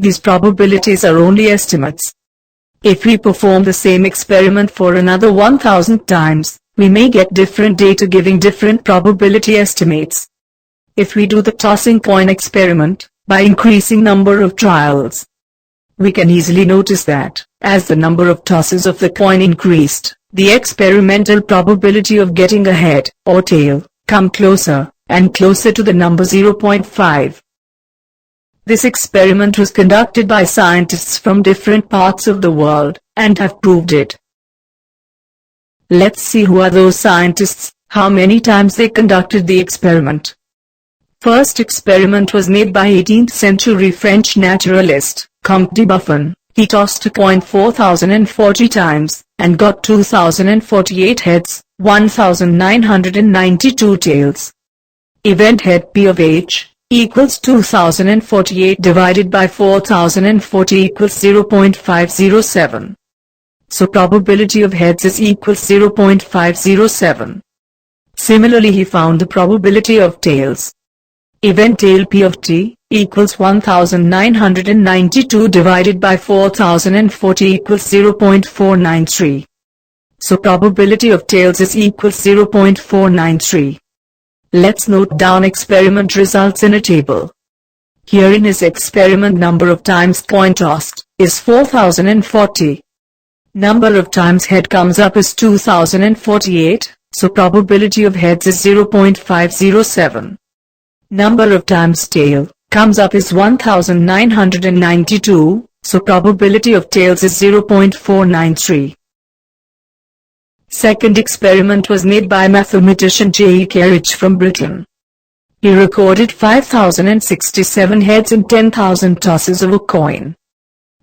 These probabilities are only estimates. If we perform the same experiment for another 1000 times, we may get different data giving different probability estimates. If we do the tossing coin experiment, by increasing number of trials, we can easily notice that, as the number of tosses of the coin increased, the experimental probability of getting a head, or tail, come closer, and closer to the number 0.5. This experiment was conducted by scientists from different parts of the world, and have proved it. Let's see who are those scientists, how many times they conducted the experiment. First experiment was made by 18th century French naturalist, Comte de Buffon. He tossed a coin 4040 times, and got 2048 heads, 1992 tails. Event head P of H equals 2048 divided by 4040 equals 0.507. So probability of heads is equals 0.507. Similarly he found the probability of tails. Event tail P of T equals 1992 divided by 4040 equals 0.493. So probability of tails is equals 0.493. Let's note down experiment results in a table. Herein is experiment number of times coin tossed, is 4040. Number of times head comes up is 2048, so probability of heads is 0.507. Number of times tail comes up is 1992, so probability of tails is 0.493. Second experiment was made by mathematician J. E. Kerridge from Britain. He recorded 5067 heads and 10,000 tosses of a coin.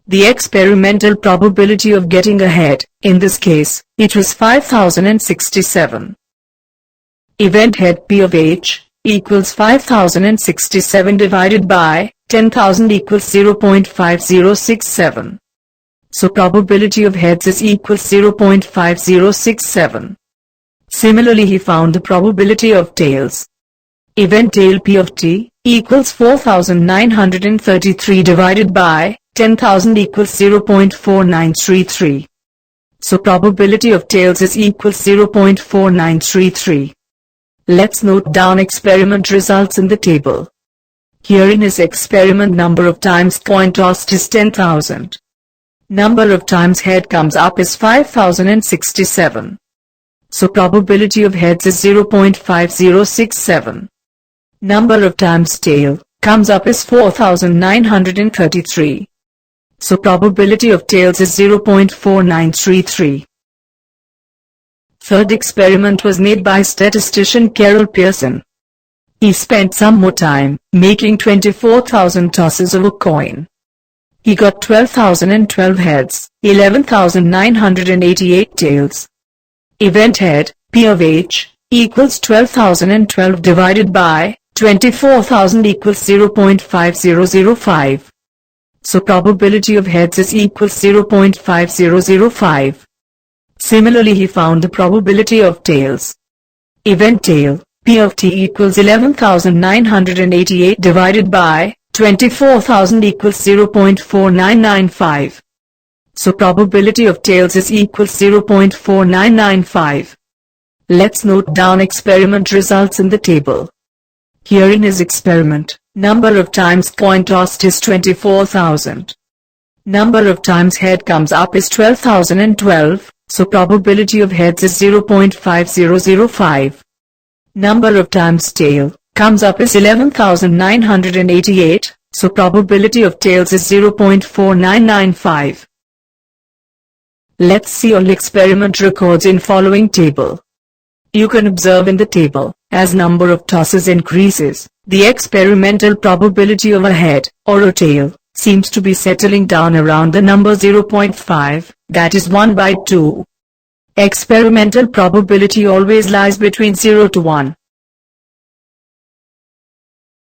The experimental probability of getting a head, in this case, it was 5067. Event head P of H equals 5067 divided by 10,000 equals 0.5067. So probability of heads is equals 0.5067. Similarly he found the probability of tails. Event tail P of T equals 4933 divided by 10,000 equals 0.4933. So probability of tails is equals 0.4933. Let's note down experiment results in the table. Herein is experiment number of times coin tossed is 10,000. Number of times head comes up is 5067. So probability of heads is 0.5067. Number of times tail comes up is 4933. So probability of tails is 0.4933. Third experiment was made by statistician Carol Pearson. He spent some more time making 24,000 tosses of a coin. He got 12,012 heads, 11,988 tails. Event head, P of H, equals 12,012 divided by 24,000 equals 0.5005. So probability of heads is equals 0.5005. Similarly he found the probability of tails. Event tail, P of T equals 11,988 divided by 24,000 equals 0.4995. So probability of tails is equals 0.4995. Let's note down experiment results in the table. Herein is experiment. Number of times coin tossed is 24,000. Number of times head comes up is 12,012, so probability of heads is 0.5005. Number of times tail comes up is 11,988, so probability of tails is 0.4995. Let's see all experiment records in following table. You can observe in the table, as number of tosses increases, the experimental probability of a head, or a tail, seems to be settling down around the number 0.5, that is 1/2. Experimental probability always lies between 0 to 1.